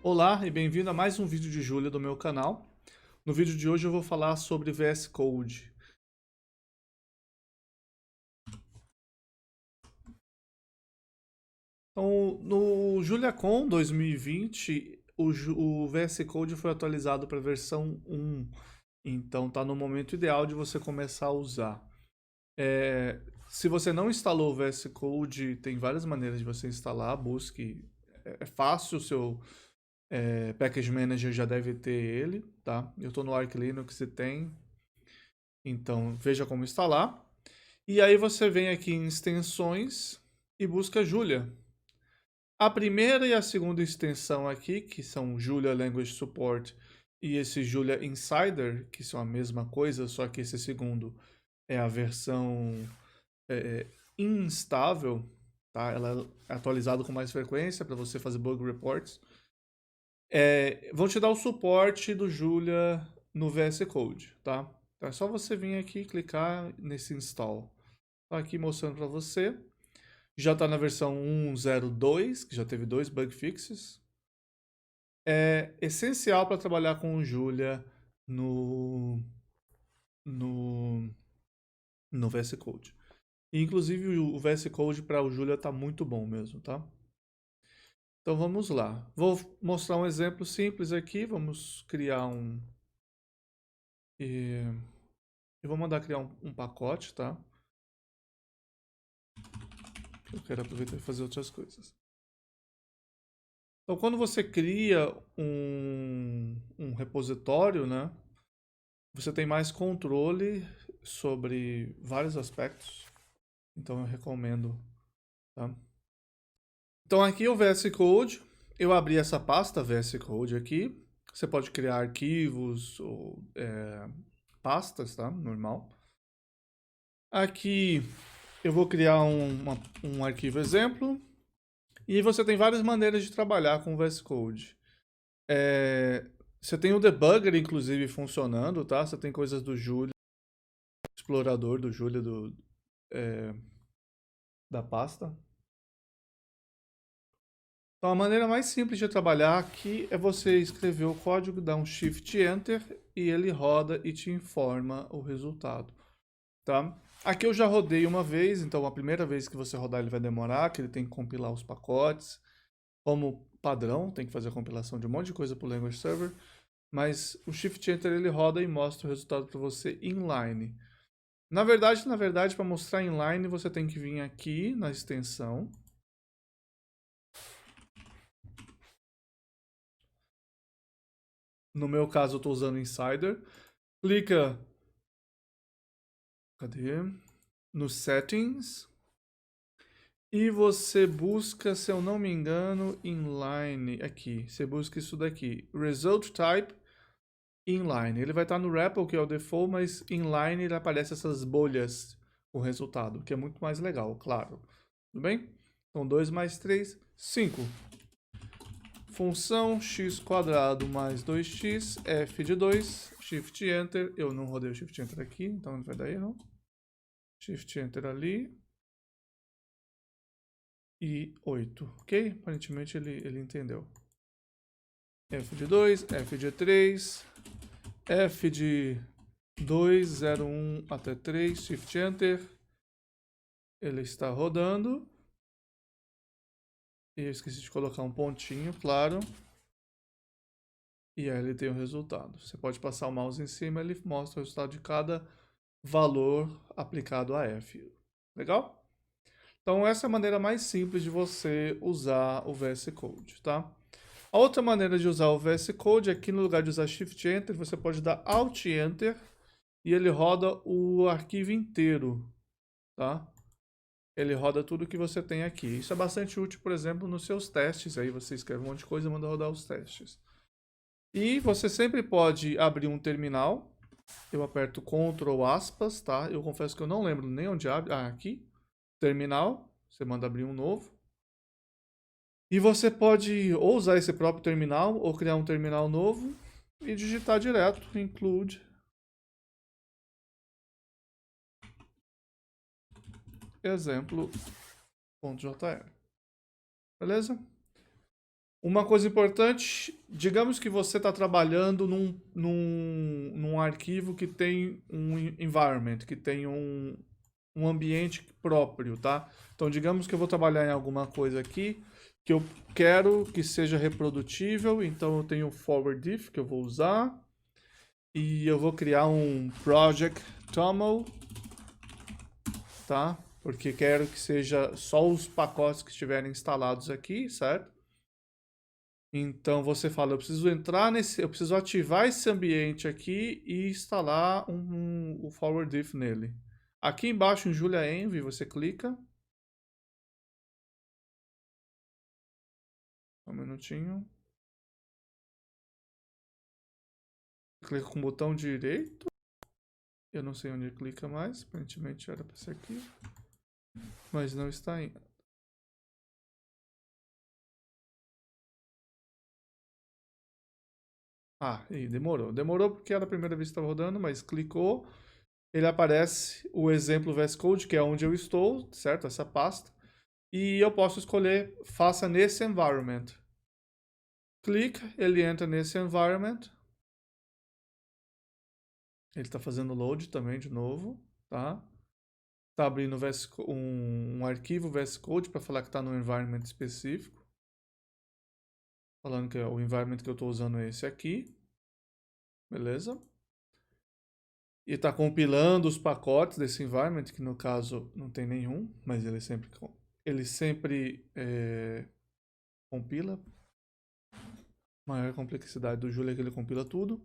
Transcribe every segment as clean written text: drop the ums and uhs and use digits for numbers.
Olá e bem-vindo a mais um vídeo de Julia do meu canal. No vídeo de hoje eu vou falar sobre VS Code. Então, no JuliaCon 2020, o VS Code foi atualizado para a versão 1. Então está no momento ideal de você começar a usar. Se você não instalou o VS Code, tem várias maneiras de você instalar. Busque. É fácil, o seu Package Manager já deve ter ele, tá? Eu estou no Arch Linux e tem. Então, veja como instalar. E aí você vem aqui em extensões e busca Julia. A primeira e a segunda extensão aqui, que são Julia Language Support e esse Julia Insider, que são a mesma coisa, só que esse segundo é a versão instável, tá? Ela é atualizada com mais frequência para você fazer bug reports. Vão te dar o suporte do Julia no VS Code, tá? Então é só você vir aqui e clicar nesse install. Tá aqui mostrando para você. Já está na versão 1.02, que já teve 2 bug fixes. É essencial para trabalhar com o Julia no, no VS Code. E, inclusive o VS Code para o Julia está muito bom mesmo, tá? Então vamos lá. Vou mostrar um exemplo simples aqui. Vamos criar um... eu vou mandar criar um pacote, tá? Eu quero aproveitar e fazer outras coisas. Então, quando você cria um repositório, né, você tem mais controle sobre vários aspectos. Então, eu recomendo. Tá? Então, aqui o VS Code. Eu abri essa pasta VS Code aqui. Você pode criar arquivos ou pastas, tá? Normal. Aqui eu vou criar um arquivo exemplo. E você tem várias maneiras de trabalhar com o VS Code. Você tem o debugger, inclusive, funcionando, tá? Você tem coisas do Julia, explorador do Julia da pasta. Então, a maneira mais simples de trabalhar aqui é você escrever o código, dar um Shift Enter e ele roda e te informa o resultado, tá? Aqui eu já rodei uma vez, então a primeira vez que você rodar ele vai demorar, que ele tem que compilar os pacotes. Como padrão, tem que fazer a compilação de um monte de coisa para o Language Server. Mas o Shift Enter ele roda e mostra o resultado para você inline. Na verdade, para mostrar inline, você tem que vir aqui na extensão. No meu caso, eu estou usando Insider. Clica, cadê? No Settings. E você busca, se eu não me engano, inline aqui. Você busca isso daqui. Result Type inline. Ele vai estar no REPL, que é o default, mas inline ele aparece essas bolhas com o resultado, que é muito mais legal, claro. Tudo bem? Então 2 mais 3, 5. Função x² mais 2x, f de 2, Shift Enter. Eu não rodei o Shift Enter aqui, então não vai dar erro. Shift Enter ali. E 8, ok? Aparentemente ele entendeu. F de 2, F de 3, F de 2, 0, 1 até 3, Shift Enter. Ele está rodando. E eu esqueci de colocar um pontinho, claro. E aí ele tem o resultado. Você pode passar o mouse em cima, ele mostra o resultado de cada valor aplicado a F. Legal? Então essa é a maneira mais simples de você usar o VS Code, tá? A outra maneira de usar o VS Code é aqui no lugar de usar Shift Enter, você pode dar Alt Enter e ele roda o arquivo inteiro, tá? Ele roda tudo que você tem aqui. Isso é bastante útil, por exemplo, nos seus testes. Aí você escreve um monte de coisa e manda rodar os testes. E você sempre pode abrir um terminal. Eu aperto Ctrl aspas, tá? Eu confesso que eu não lembro nem onde abre. Ah, aqui. Terminal. Você manda abrir um novo. E você pode ou usar esse próprio terminal ou criar um terminal novo e digitar direto include exemplo.jr. Beleza? Uma coisa importante, digamos que você está trabalhando num arquivo que tem um environment, que tem um ambiente próprio, tá? Então, digamos que eu vou trabalhar em alguma coisa aqui que eu quero que seja reprodutível, então eu tenho o forward diff que eu vou usar e eu vou criar um project toml, tá? Porque quero que seja só os pacotes que estiverem instalados aqui, certo? Então você fala, eu preciso eu preciso ativar esse ambiente aqui e instalar o forward diff nele. Aqui embaixo em Julia Envy você clica. Um minutinho. Clica com o botão direito. Eu não sei onde clica mais. Aparentemente era para ser aqui. Mas não está ainda. Ah, e demorou. Demorou porque era a primeira vez que estava rodando, mas clicou. Ele aparece o exemplo VS Code, que é onde eu estou, certo? Essa pasta. E eu posso escolher, faça nesse environment. Clica, ele entra nesse environment. Ele está fazendo load também de novo, tá? Está abrindo um arquivo VS Code para falar que está no environment específico. Falando que o environment que eu estou usando é esse aqui. Beleza? E está compilando os pacotes desse environment, que no caso não tem nenhum, mas ele sempre compila. Maior complexidade do Julia é que ele compila tudo.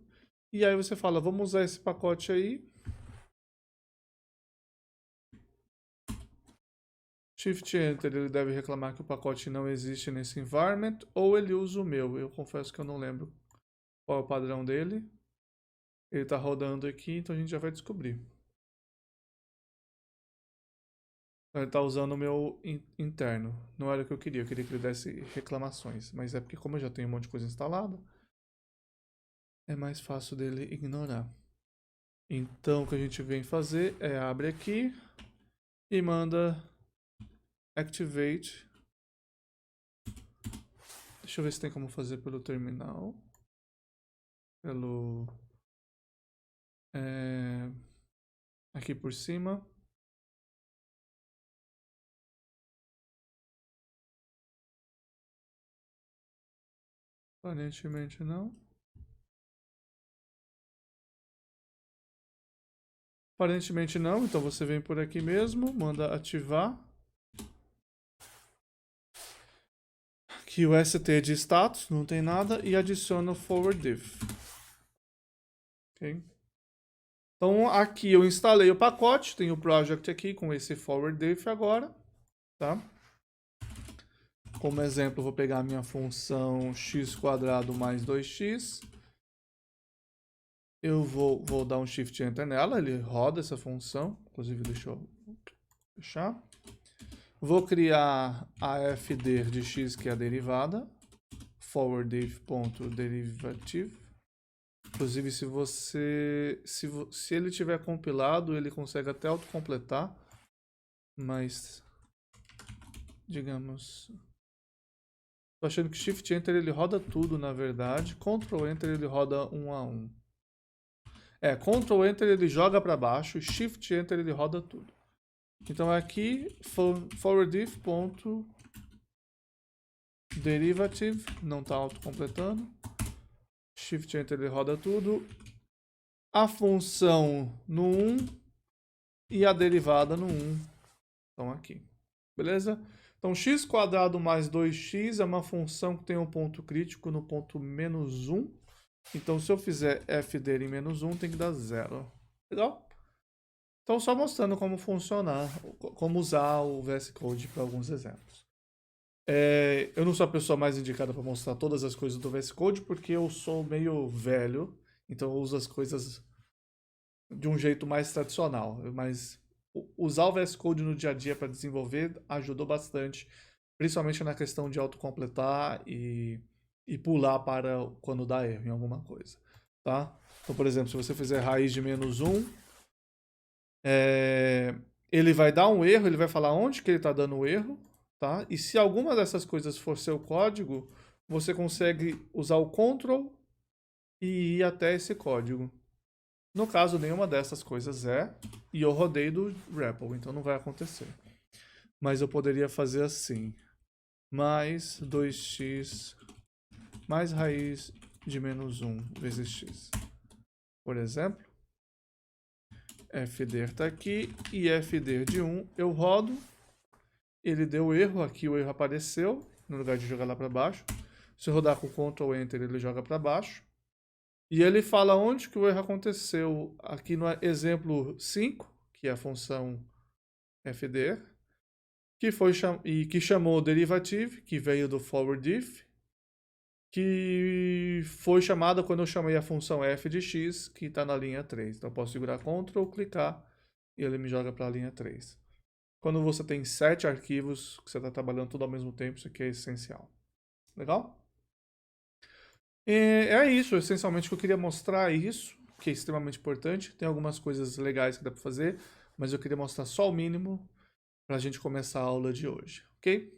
E aí você fala, vamos usar esse pacote aí. Shift Enter, ele deve reclamar que o pacote não existe nesse environment, ou ele usa o meu. Eu confesso que eu não lembro qual é o padrão dele. Ele está rodando aqui, então a gente já vai descobrir. Ele está usando o meu interno. Não era o que eu queria que ele desse reclamações. Mas é porque como eu já tenho um monte de coisa instalada, é mais fácil dele ignorar. Então o que a gente vem fazer é abre aqui e manda activate. Deixa eu ver se tem como fazer pelo terminal. Aqui por cima. Aparentemente não. Aparentemente não, então você vem por aqui mesmo, manda ativar. Aqui o ST de status, não tem nada, e adiciona o forward diff. Ok? Então aqui eu instalei o pacote, tem o project aqui com esse forward diff agora, tá? Como exemplo, vou pegar a minha função x² mais 2x. Eu vou dar um Shift Enter nela, ele roda essa função. Inclusive, deixa eu fechar. Vou criar a fd de x, que é a derivada. forwarddiff.derivative. Inclusive, se ele tiver compilado, ele consegue até autocompletar. Mas, digamos... Tô achando que Shift Enter ele roda tudo, na verdade. Ctrl Enter ele roda 1 a 1. Ctrl Enter ele joga para baixo, Shift Enter ele roda tudo. Então aqui, forwarddiff.derivative, não está autocompletando. Shift Enter ele roda tudo. A função no 1 e a derivada no 1 estão aqui. Beleza? Então x² mais 2x é uma função que tem um ponto crítico no ponto -1. Então se eu fizer f dele em -1 tem que dar 0. Legal? Então só mostrando como funcionar, como usar o VS Code para alguns exemplos. Eu não sou a pessoa mais indicada para mostrar todas as coisas do VS Code porque eu sou meio velho, então eu uso as coisas de um jeito mais tradicional, mas usar o VS Code no dia a dia para desenvolver ajudou bastante, principalmente na questão de autocompletar e pular para quando dá erro em alguma coisa, tá? Então, por exemplo, se você fizer raiz de -1, ele vai dar um erro, ele vai falar onde que ele está dando o erro, tá? E se alguma dessas coisas for seu código, você consegue usar o Ctrl e ir até esse código. No caso, nenhuma dessas coisas e eu rodei do REPL, então não vai acontecer. Mas eu poderia fazer assim, mais 2x mais raiz de menos 1 vezes x. Por exemplo, fdir está aqui e fdir de 1 eu rodo, ele deu erro, aqui o erro apareceu, no lugar de jogar lá para baixo. Se eu rodar com Ctrl Enter, ele joga para baixo. E ele fala onde que o erro aconteceu. Aqui no exemplo 5, que é a função fdir, que chamou o derivative, que veio do forward if, que foi chamada quando eu chamei a função f de x, que está na linha 3. Então eu posso segurar Ctrl, clicar, e ele me joga para a linha 3. Quando você tem 7 arquivos, que você está trabalhando tudo ao mesmo tempo, isso aqui é essencial. Legal? É isso, essencialmente, que eu queria mostrar isso, que é extremamente importante. Tem algumas coisas legais que dá para fazer, mas eu queria mostrar só o mínimo para a gente começar a aula de hoje, ok?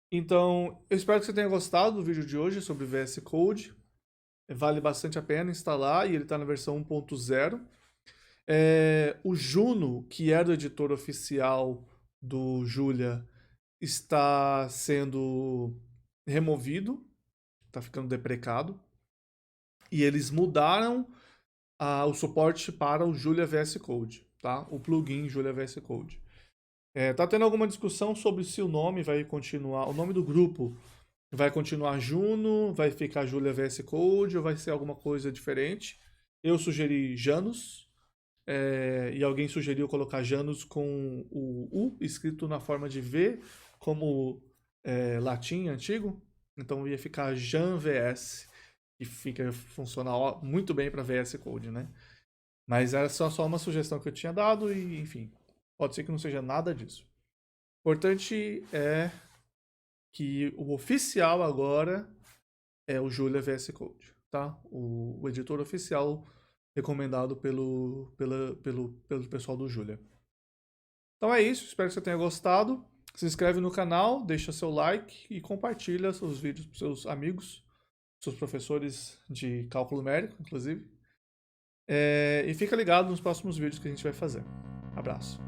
Então, eu espero que você tenha gostado do vídeo de hoje sobre VS Code. Vale bastante a pena instalar e ele está na versão 1.0. O Juno, que era o editor oficial do Julia, está sendo removido, está ficando deprecado. E eles mudaram o suporte para o Julia VS Code, tá? O plugin Julia VS Code. Tá tendo alguma discussão sobre se o nome vai continuar, o nome do grupo vai continuar Juno, vai ficar Julia VS Code ou vai ser alguma coisa diferente. Eu sugeri Janus, e alguém sugeriu colocar Janus com o U escrito na forma de V, como latim antigo. Então ia ficar JanVS, que funciona muito bem para VS Code, né? Mas era só uma sugestão que eu tinha dado e, enfim, pode ser que não seja nada disso. O importante é que o oficial agora é o Julia VS Code, tá? O editor oficial recomendado pelo pessoal do Julia. Então é isso, espero que você tenha gostado. Se inscreve no canal, deixa seu like e compartilha os vídeos para seus amigos, seus professores de cálculo numérico, inclusive. E fica ligado nos próximos vídeos que a gente vai fazer. Abraço.